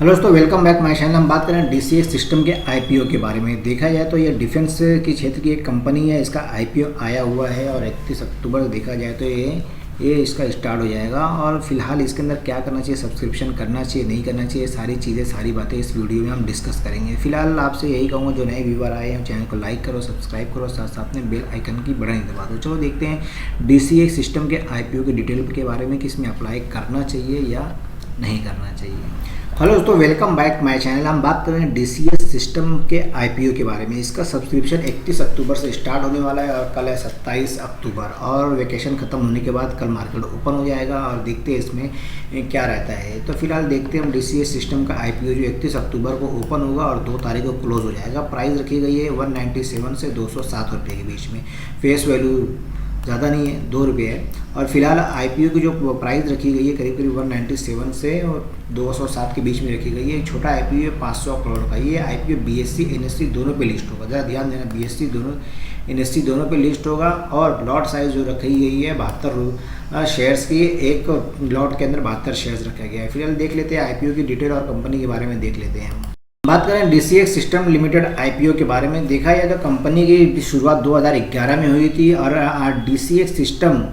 Hello दोस्तों, welcome back my channel. हम बात करें डीसीएस सिस्टम के आईपीओ के बारे में। देखा जाए तो ये डिफेंस की क्षेत्र की एक कंपनी है। इसका आईपीओ आया हुआ है और 31 अक्टूबर देखा जाए तो ये इसका स्टार्ट हो जाएगा। और फिलहाल इसके अंदर क्या करना चाहिए, सब्सक्रिप्शन करना चाहिए नहीं करना चाहिए, सारी चीज़ें सारी बातें इस वीडियो में हम डिस्कस करेंगे। फिलहाल आपसे यही कहूँगा, जो नए व्यूअर आए हैं चैनल को लाइक करो, सब्सक्राइब करो, साथ साथ में बेल आइकन की बटन दबा दो। चलो देखते हैं डीसीएस सिस्टम के आईपीओ की डिटेल के बारे में कि इसमें अप्लाई करना चाहिए या नहीं करना चाहिए। हेलो दोस्तों, वेलकम बैक माय चैनल। हम बात कर रहे हैं डीसीएस सिस्टम के आईपीओ के बारे में। इसका सब्सक्रिप्शन 31 अक्टूबर से स्टार्ट होने वाला है और कल है 27 अक्टूबर। और वेकेशन ख़त्म होने के बाद कल मार्केट ओपन हो जाएगा और देखते हैं इसमें क्या रहता है। तो फिलहाल देखते हैं हम डीसीएस सिस्टम का आईपीओ जो 31 अक्टूबर को ओपन होगा और 2 तारीख को क्लोज हो जाएगा। प्राइस रखी गई है 197 से 207 रुपये के बीच में। फेस वैल्यू ज़्यादा नहीं है, 2 रुपये है। और फिलहाल आईपीओ की जो प्राइस रखी गई है करीब करीब 197 से और 207 के बीच में रखी गई है। छोटा आईपीओ 500 करोड़ का। ये आईपीओ बीएससी एनएससी दोनों पे लिस्ट होगा। ज़रा ध्यान देना, बीएससी दोनों एनएससी दोनों पे लिस्ट होगा। और लॉट साइज़ जो रखी गई है 72 शेयर्स की। एक लॉट के अंदर 72 शेयर्स रखा गया है। फिलहाल देख लेते हैं आईपीओ की डिटेल और कंपनी के बारे में देख लेते हैं। बात करें डीसीएस सिस्टम लिमिटेड आईपीओ के बारे में। देखा जाए तो कंपनी की शुरुआत 2011 में हुई थी और DCS system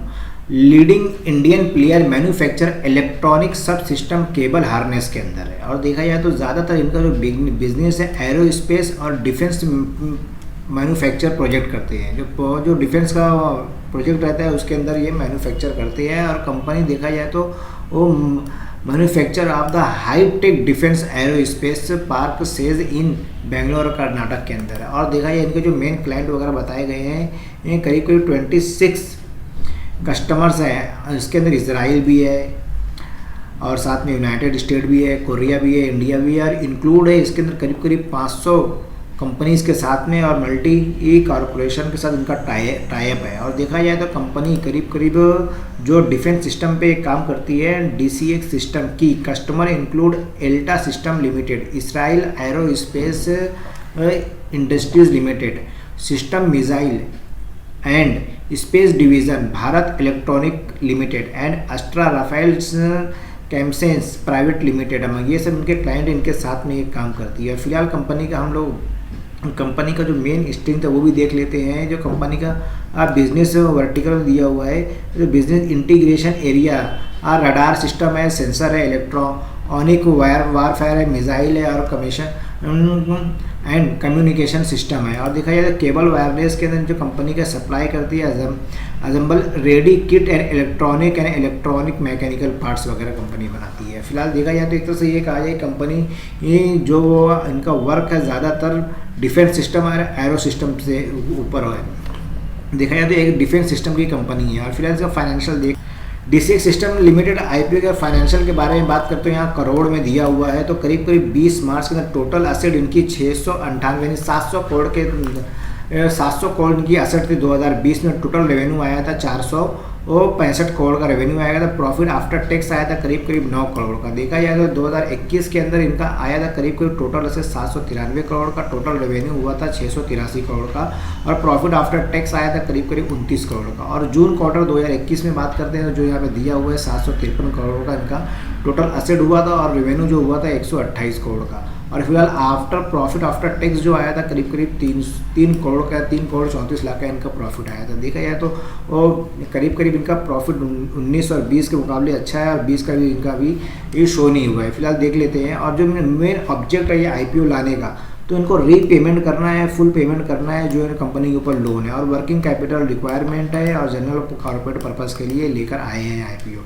leading Indian player manufacture electronic सब सिस्टम केबल हार्नेस के अंदर है। और देखा जाए तो ज़्यादातर इनका जो बिजनेस है एरोस्पेस और डिफेंस मैन्युफैक्चर प्रोजेक्ट करते हैं। जो डिफेंस का प्रोजेक्ट रहता है उसके अंदर ये मैन्युफैक्चर करते हैं। और कंपनी देखा जाए तो वो manufacture of the high tech defence aerospace park SEZ in Bangalore और कर्नाटक के अंदर है। और देखा जाए इनके जो मेन क्लाइंट वगैरह बताए गए हैं, ये करीब करीब 26 कस्टमर्स हैं। इसके अंदर इसराइल भी है और साथ में यूनाइटेड स्टेट भी है, कोरिया भी है, इंडिया भी है और इंक्लूड है इसके अंदर करीब करीब 500 कंपनीज़ के साथ में और मल्टी ई कॉरपोरेशन के साथ इनका टाइप है। और देखा जाए तो कंपनी करीब करीब जो डिफेंस सिस्टम पे काम करती है डीसीएस सिस्टम की customer include Elta system limited, Israel aerospace industries limited, system missile and space division, Bharat electronic limited and Astra Rafael's Camsense private limited. ये सब इनके क्लाइंट इनके साथ में ये काम करती है। फिलहाल कंपनी का जो मेन स्ट्रेंथ है वो भी देख लेते हैं। जो कंपनी का बिजनेस वर्टिकल दिया हुआ है, जो business integration area radar system है, सेंसर है, इलेक्ट्रॉनिक वारफेयर है, मिसाइल है और कमीशन एंड कम्युनिकेशन सिस्टम है। और देखा जाए तो केबल वायरलेस के अंदर जो कंपनी का सप्लाई करती है assemble ready kit and electronic mechanical parts वगैरह कंपनी बनाती है। फिलहाल देखा जाए तो एक तरह से ये कहा जाए कंपनी जो इनका वर्क है ज़्यादातर डिफेंस सिस्टम और एरो सिस्टम से ऊपर है। देखा जाए तो एक डिफेंस सिस्टम की कंपनी है। और फिलहाल इसका financial DCS system limited IPO के फाइनेंशियल के बारे में बात करते हैं। यहाँ करोड़ में दिया हुआ है। तो करीब करीब 20 मार्च के अंदर टोटल असेट इनकी 698 यानी 700 करोड़ के 700 करोड़ इनकी असेट थी। 2020 में टोटल रेवेन्यू आया था 465 करोड़ का रेवेन्यू आया था। प्रॉफिट आफ्टर टैक्स आया था करीब करीब 9 करोड़ का। देखा जाए तो 2021 के अंदर इनका आया था करीब करीब टोटल असेट 793 करोड़ का। टोटल रेवेन्यू हुआ था 683 करोड़ का और प्रॉफिट आफ्टर टैक्स आया था करीब करीब 29 करोड़ का। और जून क्वार्टर 2021 में बात करते हैं तो जो यहाँ पे दिया हुआ है 753 करोड़ का इनका टोटल असेट हुआ था और रेवेन्यू जो हुआ था 128 करोड़ का। और फिलहाल आफ्टर प्रॉफिट आफ्टर टैक्स जो आया था करीब करीब 3 करोड़ का, 3 करोड़ 34 लाख का इनका प्रॉफिट आया था। देखा जाए तो वो करीब करीब इनका प्रॉफिट 19 और 20 के मुकाबले अच्छा है और 20 का भी इनका भी ये शो नहीं हुआ है। फिलहाल देख लेते हैं। और जो मेन ऑब्जेक्ट है ये आईपीओ लाने का, तो इनको रीपेमेंट करना है, फुल पेमेंट करना है जो कंपनी के ऊपर लोन है। और वर्किंग कैपिटल रिक्वायरमेंट है और जनरल कॉर्पोरेट पर्पज़ के लिए लेकर आए हैं आईपीओ।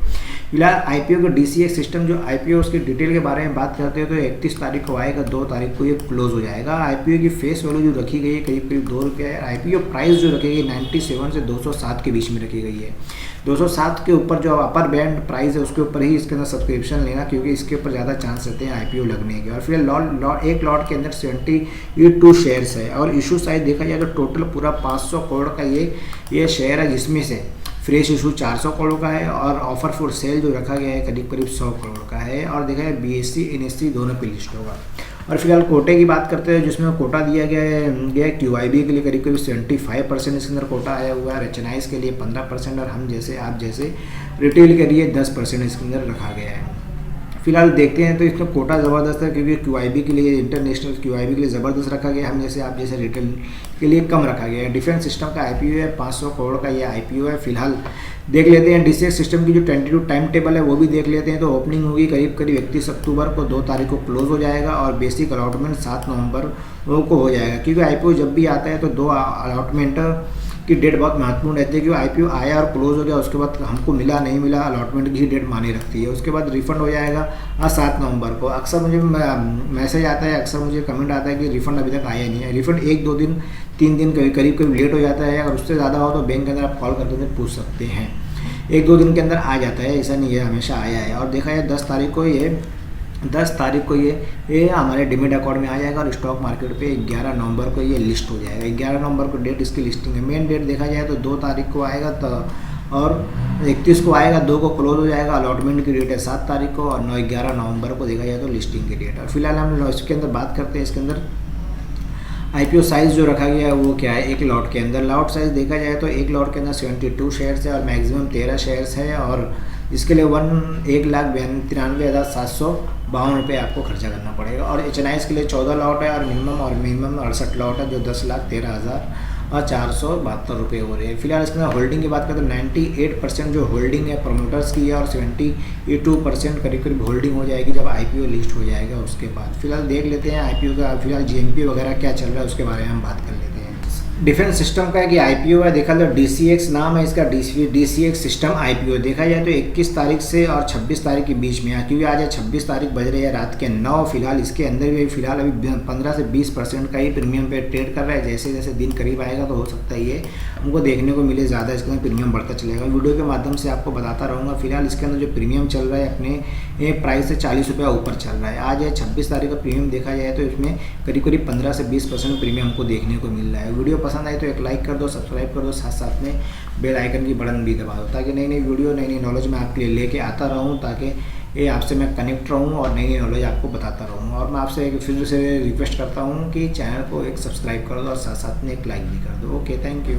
फिलहाल आईपीओ का डीसीएस सिस्टम जो आईपीओ उसके डिटेल के बारे में बात करते हैं तो 31 तारीख को आएगा, 2 तारीख को ये क्लोज हो जाएगा। आईपीओ की फेस वैल्यू जो रखी गई है करीब करीब 2 रुपये है। आईपीओ प्राइस जो रखी गई 97 से 207 के बीच में रखी गई है। 207 के ऊपर जो अपर बैंड प्राइस है उसके ऊपर ही इसके अंदर सब्सक्रिप्शन लेना, क्योंकि इसके ऊपर ज़्यादा चांस रहते हैं आईपीओ लगने के। और फिर एक लॉट के अंदर 72 शेयर्स है। और इशू साइज देखा जाए तो टोटल पूरा 500 करोड़ का ये शेयर है, जिसमें से फ्रेश इशू 400 करोड़ का है और ऑफर फॉर सेल जो रखा गया है करीब करीब 100 करोड़ का है। और देखा जाए बीएससी एनएससी दोनों पे लिस्ट होगा। और फिलहाल कोटे की बात करते हैं, जिसमें कोटा दिया गया है क्यूआईबी के लिए करीब करीब 75% इसके अंदर कोटा आया हुआ है। एचएनआईज के लिए 15% और हम जैसे आप जैसे रिटेल के लिए 10% इसके अंदर रखा गया है। फिलहाल देखते हैं। तो इसमें कोटा ज़बरदस्त है क्योंकि QIB के लिए, इंटरनेशनल QIB के लिए ज़बरदस्त रखा गया, हम जैसे आप जैसे रिटेल के लिए कम रखा गया है। डिफेंस सिस्टम का IPO है, 500 करोड़ का ये IPO है। फिलहाल देख लेते हैं DCX सिस्टम की जो टेंटेटिव टाइम टेबल है वो भी देख लेते हैं। तो ओपनिंग होगी करीब 31 अक्टूबर को, 2 तारीख को क्लोज हो जाएगा और बेसिक अलॉटमेंट 7 नवंबर को हो जाएगा। क्योंकि IPO जब भी आता है तो 2 अलॉटमेंट की डेट बहुत महत्वपूर्ण रहती है। क्योंकि IPO आया और क्लोज हो गया, उसके बाद हमको मिला नहीं मिला, अलॉटमेंट की डेट मानी रखती है। उसके बाद रिफंड हो जाएगा 7 नवंबर को। अक्सर मुझे मैसेज आता है, अक्सर मुझे कमेंट आता है कि रिफंड अभी तक आया नहीं है। रिफंड 1-2 दिन 3 दिन करीब लेट हो जाता है। अगर उससे ज़्यादा हो तो बैंक के अंदर आप कॉल करके पूछ सकते हैं। 1-2 दिन के अंदर आ जाता है, ऐसा नहीं है हमेशा आया है। और देखा जाए 10 तारीख को ये हमारे डिमेट अकाउंट में आ जाएगा और स्टॉक मार्केट पे 11 नवंबर को ये लिस्ट हो जाएगा। 11 नवंबर को डेट इसकी लिस्टिंग है। मेन डेट देखा जाए तो 2 तारीख को आएगा तो, और 31 को आएगा, 2 को क्लोज हो जाएगा। अलॉटमेंट की डेट है 7 तारीख को और 11 नवंबर को देखा जाए तो लिस्टिंग की डेट है। फिलहाल हम इसके अंदर बात करते हैं। इसके अंदर IPO साइज़ जो रखा गया है वो क्या है, एक लॉट के अंदर लॉट साइज़ देखा जाए तो एक लॉट के अंदर 72 शेयर्स है और मैक्सिमम 13 शेयर्स है। और इसके लिए 1,93,752 रुपये आपको खर्चा करना पड़ेगा। और HNIs के लिए 14 लॉट है और मिनिमम 68 लॉट है जो 10,13,472 रुपये हो रहे हैं। फिलहाल इसके अंदर होल्डिंग की बात करें तो 98% जो होल्डिंग है प्रमोटर्स की है और 72% करीब होल्डिंग हो जाएगी जब IPO लिस्ट हो जाएगा उसके बाद। फिलहाल देख लेते हैं IPO का फिलहाल GMP वगैरह क्या चल रहा है उसके बारे में हम बात कर लेते हैं। डिफेंस सिस्टम का कि IPO है, देखा तो DCX नाम है इसका, DCX सिस्टम IPO। देखा जाए तो 21 तारीख से और 26 तारीख के बीच में है, क्योंकि आज 26 तारीख बज रही है रात के 9। फिलहाल इसके अंदर भी फिलहाल अभी 15 से 20% का ही प्रीमियम पे ट्रेड कर रहा है। जैसे जैसे दिन करीब आएगा तो हो सकता है ये हमको देखने को मिले ज़्यादा, इसके अंदर प्रीमियम बढ़ता चलेगा। वीडियो के माध्यम से आपको बताता रहूँगा। फिलहाल इसके अंदर जो प्रीमियम चल रहा है अपने प्राइस से 40 रुपये ऊपर चल रहा है। आज 26 तारीख का प्रीमियम देखा जाए तो इसमें करीब 15 से 20% प्रीमियम हमको देखने को मिल रहा है। वीडियो पसंद आए तो एक लाइक कर दो, सब्सक्राइब कर दो, साथ साथ में बेल आइकन की बटन भी दबा दो ताकि नई नई वीडियो नई नॉलेज मैं आपके लिए लेके आता रहूँ, ताकि ये आपसे मैं कनेक्ट रहूँ और नई नॉलेज आपको बताता रहूँ। और मैं आपसे फिर से रिक्वेस्ट करता हूँ कि चैनल को एक सब्सक्राइब कर दो और साथ साथ में एक लाइक भी कर दो। Okay, thank you.